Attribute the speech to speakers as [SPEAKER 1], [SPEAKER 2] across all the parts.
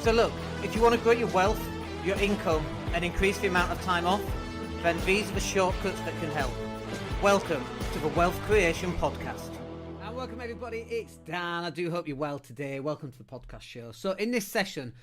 [SPEAKER 1] So look, if you want to grow your wealth, your income, and increase the amount of time off, then these are the shortcuts that can help. Welcome to the Wealth Creation Podcast. And welcome everybody, it's Dan. I do hope you're well today. Welcome to the podcast show. So in this session,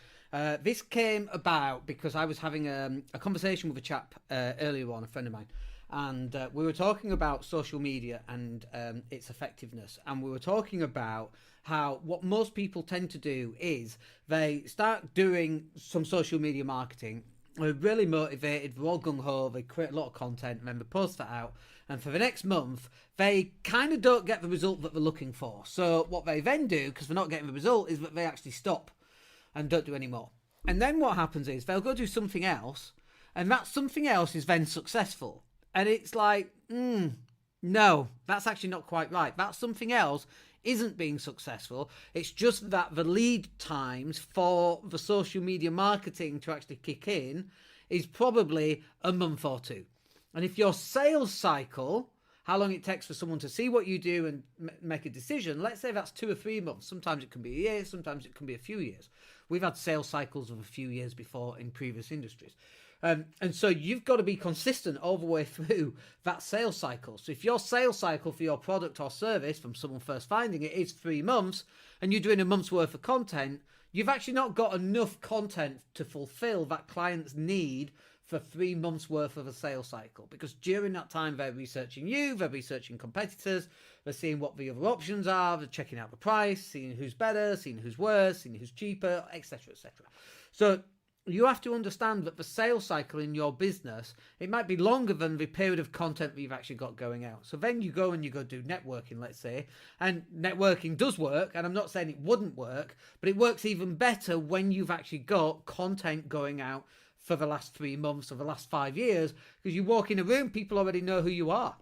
[SPEAKER 1] this came about because I was having a conversation with a chap earlier on, a friend of mine. And we were talking about social media and its effectiveness. And we were talking about how what most people tend to do is they start doing some social media marketing. They're really motivated, they're all gung-ho, they create a lot of content and then they post that out. And for the next month, they kind of don't get the result that they're looking for. So what they then do, because they're not getting the result, is that they actually stop and don't do any more. And then what happens is they'll go do something else, and that something else is then successful. And it's like, no, that's actually not quite right. That something else isn't being successful. It's just that the lead times for the social media marketing to actually kick in is probably a month or two. And if your sales cycle, how long it takes for someone to see what you do and make a decision, let's say that's 2 or 3 months. Sometimes it can be a year, sometimes it can be a few years. We've had sales cycles of a few years before in previous industries. And so you've got to be consistent all the way through that sales cycle. So if your sales cycle for your product or service from someone first finding it is 3 months and you're doing a month's worth of content, you've actually not got enough content to fulfill that client's need for 3 months worth of a sales cycle. Because during that time, they're researching you, they're researching competitors, they're seeing what the other options are, they're checking out the price, seeing who's better, seeing who's worse, seeing who's cheaper, etc., etc. So you have to understand that the sales cycle in your business, it might be longer than the period of content that you've actually got going out. So then you go and you go do networking, let's say, and networking does work. And I'm not saying it wouldn't work, but it works even better when you've actually got content going out for the last 3 months or the last 5 years, because you walk in a room, people already know who you are.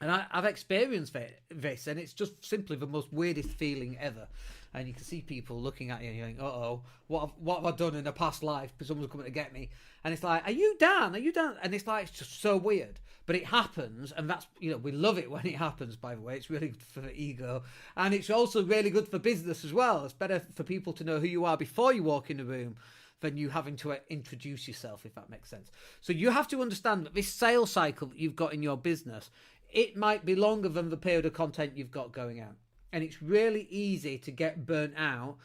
[SPEAKER 1] And I've experienced this, and it's just simply the most weirdest feeling ever. And you can see people looking at you and you're like, uh-oh, what have I done in a past life? Because someone's coming to get me. And it's like, are you Dan? Are you Dan? And it's like, it's just so weird. But it happens, and that's, we love it when it happens, by the way. It's really good for the ego. And it's also really good for business as well. It's better for people to know who you are before you walk in the room than you having to introduce yourself, if that makes sense. So you have to understand that this sales cycle that you've got in your business, it might be longer than the period of content you've got going out. And it's really easy to get burnt out,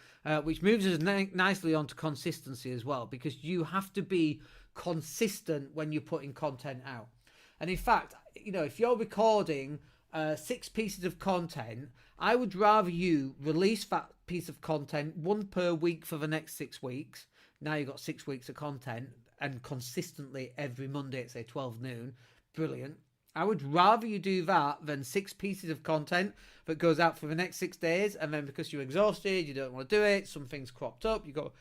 [SPEAKER 1] which moves us nicely onto consistency as well, because you have to be consistent when you're putting content out. And in fact, if you're recording 6 pieces of content, I would rather you release that piece of content 1 per week for the next 6 weeks. Now you've got 6 weeks of content, and consistently every Monday at say 12 noon. Brilliant. I would rather you do that than 6 pieces of content that goes out for the next 6 days, and then because you're exhausted, you don't want to do it, something's cropped up, you go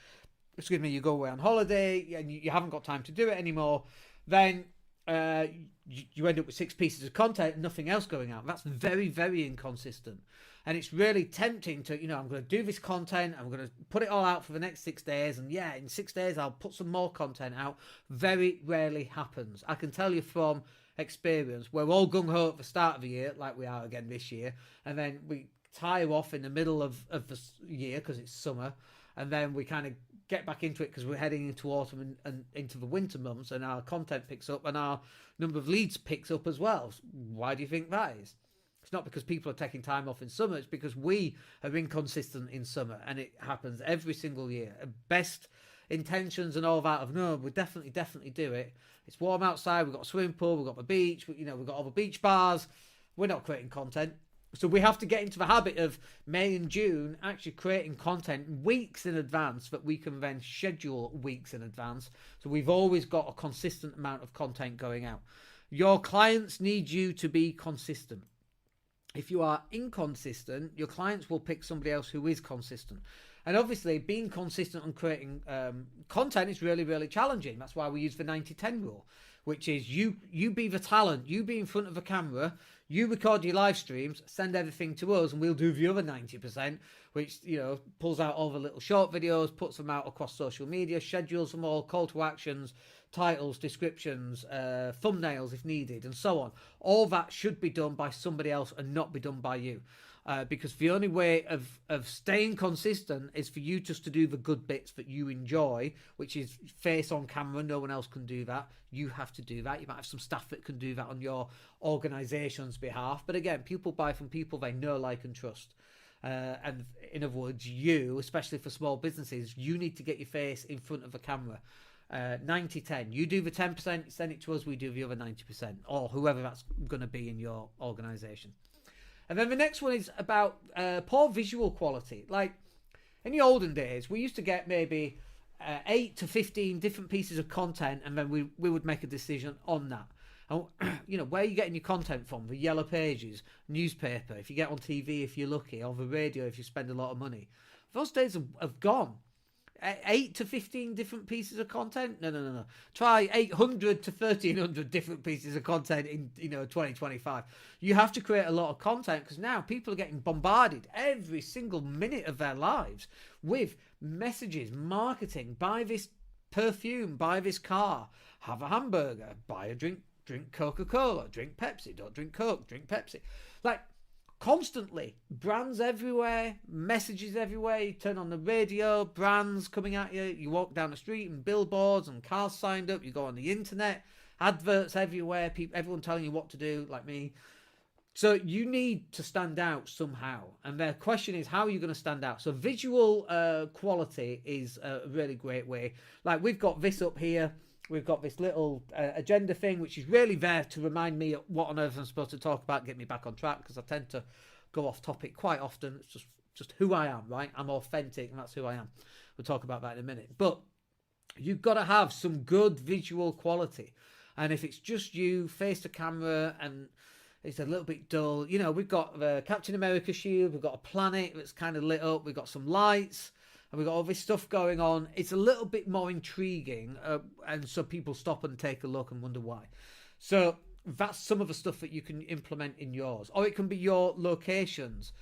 [SPEAKER 1] away on holiday, and you haven't got time to do it anymore, then you end up with 6 pieces of content and nothing else going out. That's very, very inconsistent. And it's really tempting to, I'm going to do this content, I'm going to put it all out for the next 6 days, and in 6 days I'll put some more content out. Very rarely happens. I can tell you from experience, we're all gung-ho at the start of the year, like we are again this year, and then we tire off in the middle of the year because it's summer, and then we kind of get back into it because we're heading into autumn and into the winter months, and our content picks up and our number of leads picks up as well. Why do you think that is? It's not because people are taking time off in summer, it's because we are inconsistent in summer, and it happens every single year. Best intentions and all that of, no, we definitely do it. It's warm outside, we've got a swimming pool, we've got the beach, we've got all the beach bars. We're not creating content. So we have to get into the habit of May and June actually creating content weeks in advance that we can then schedule weeks in advance. So we've always got a consistent amount of content going out. Your clients need you to be consistent. If you are inconsistent, your clients will pick somebody else who is consistent. And obviously, being consistent on creating content is really, really challenging. That's why we use the 90-10 rule, which is you be the talent, you be in front of a camera, you record your live streams, send everything to us, and we'll do the other 90%, which, pulls out all the little short videos, puts them out across social media, schedules them all, call to actions, titles, descriptions, thumbnails if needed, and so on. All that should be done by somebody else and not be done by you. because the only way of staying consistent is for you just to do the good bits that you enjoy, which is face on camera. No one else can do that. You have to do that. You might have some staff that can do that on your organization's behalf. But again, people buy from people they know, like, and trust. And in other words, you, especially for small businesses, you need to get your face in front of a camera. 90-10. You do the 10%, send it to us, we do the other 90%, or whoever that's going to be in your organization. And then the next one is about poor visual quality. Like, in the olden days, we used to get maybe 8 to 15 different pieces of content, and then we would make a decision on that. And, you know, where are you getting your content from? The Yellow Pages, newspaper, if you get on TV, if you're lucky, or the radio, if you spend a lot of money. Those days have gone. 8 to 15 different pieces of content? No. Try 800 to 1,300 different pieces of content in 2025. You have to create a lot of content, because now people are getting bombarded every single minute of their lives with messages, marketing. Buy this perfume, buy this car, have a hamburger, buy a drink Coca-Cola, drink Pepsi, don't drink Coke, drink Pepsi. Like, constantly, brands everywhere, messages everywhere. You turn on the radio, brands coming at you. You walk down the street and billboards and cars signed up. You go on the internet, adverts everywhere, everyone telling you what to do, like me. So you need to stand out somehow. And the question is, how are you going to stand out? So visual quality is a really great way. Like, we've got this up here. We've got this little agenda thing, which is really there to remind me what on earth I'm supposed to talk about, get me back on track, because I tend to go off topic quite often. It's just who I am, right? I'm authentic, and that's who I am. We'll talk about that in a minute. But you've got to have some good visual quality. And if it's just you, face to camera, and it's a little bit dull, we've got the Captain America shield, we've got a planet that's kind of lit up, we've got some lights, and we've got all this stuff going on. It's a little bit more intriguing, and so people stop and take a look and wonder why. So that's some of the stuff that you can implement in yours. Or it can be your locations.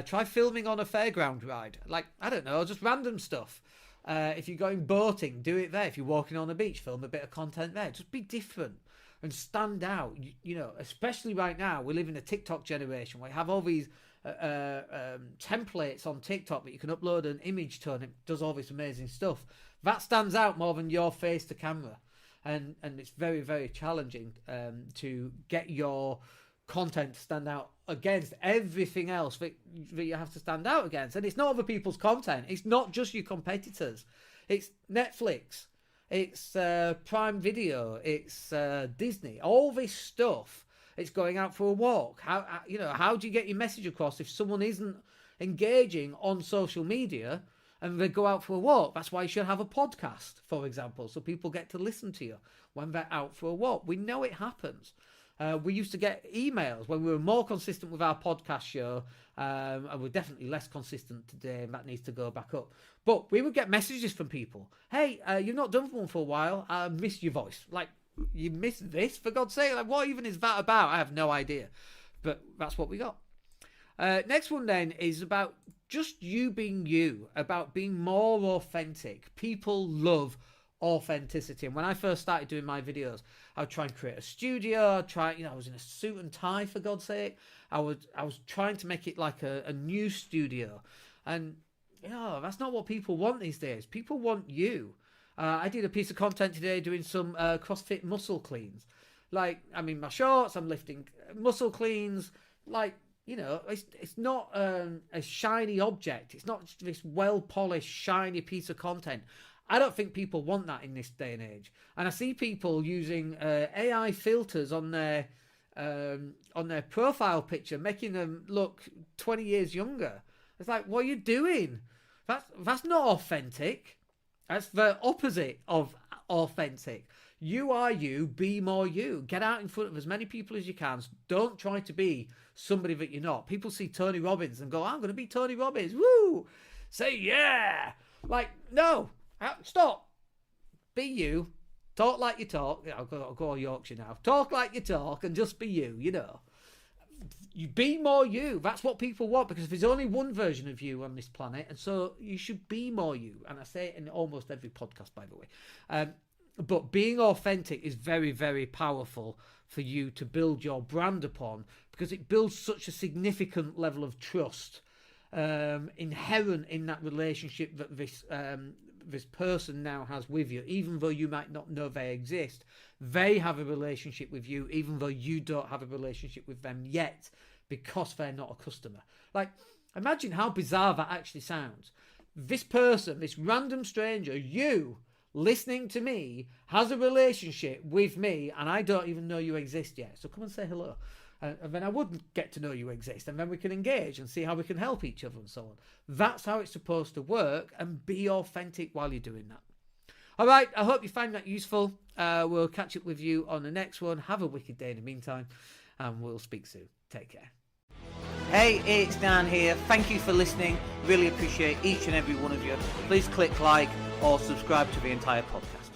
[SPEAKER 1] Try filming on a fairground ride. Like, I don't know, just random stuff. If you're going boating, do it there. If you're walking on the beach, film a bit of content there. Just be different and stand out. Especially right now, we live in a TikTok generation where you have all these templates on TikTok that you can upload an image to, and it does all this amazing stuff. That stands out more than your face to camera, and it's very, very challenging to get your content to stand out against everything else that you have to stand out against. And it's not other people's content. It's not just your competitors. It's Netflix, it's Prime Video, it's Disney, all this stuff. It's going out for a walk. How do you get your message across if someone isn't engaging on social media and they go out for a walk? That's why you should have a podcast, for example, so people get to listen to you when they're out for a walk. We know it happens. We used to get emails when we were more consistent with our podcast show, and we're definitely less consistent today, and that needs to go back up. But we would get messages from people. Hey, you've not done one for a while. I miss your voice. Like, you missed this, for God's sake? Like, what even is that about? I have no idea. But that's what we got. Next one then is about just you being you, about being more authentic. People love authenticity. And when I first started doing my videos, I would try and create a studio. I was in a suit and tie, for God's sake. I was trying to make it like a new studio. And, that's not what people want these days. People want you. I did a piece of content today doing some CrossFit muscle cleans. Like, I'm in my shorts, I'm lifting muscle cleans. Like, it's not a shiny object. It's not this well-polished, shiny piece of content. I don't think people want that in this day and age. And I see people using AI filters on their profile picture, making them look 20 years younger. It's like, what are you doing? That's not authentic. That's the opposite of authentic. You are you, be more you. Get out in front of as many people as you can. Don't try to be somebody that you're not. People see Tony Robbins and go, I'm going to be Tony Robbins. Woo! Say yeah! Like, no. Stop. Be you. Talk like you talk. I'll go all Yorkshire now. Talk like you talk and just be you, You be more you. That's what people want, because there's only one version of you on this planet, and so you should be more you. And I say it in almost every podcast, by the way.
[SPEAKER 2] But being authentic is very, very powerful for you to build your brand upon, because it builds such a significant level of trust inherent in that relationship that this person now has with you. Even though you might not know they exist, they have a relationship with you, even though you don't have a relationship with them yet, because they're not a customer. Like, imagine how bizarre that actually sounds. This person, this random stranger, you listening to me, has a relationship with me, and I don't even know you exist yet. So come and say hello. And then I wouldn't get to know you exist, and then we can engage and see how we can help each other and so on. That's how it's supposed to work, and be authentic while you're doing that. All right, I hope you find that useful. We'll catch up with you on the next one. Have a wicked day in the meantime, and we'll speak soon. Take care.
[SPEAKER 1] Hey, it's Dan here. Thank you for listening. Really appreciate each and every one of you. Please click like or subscribe to the entire podcast.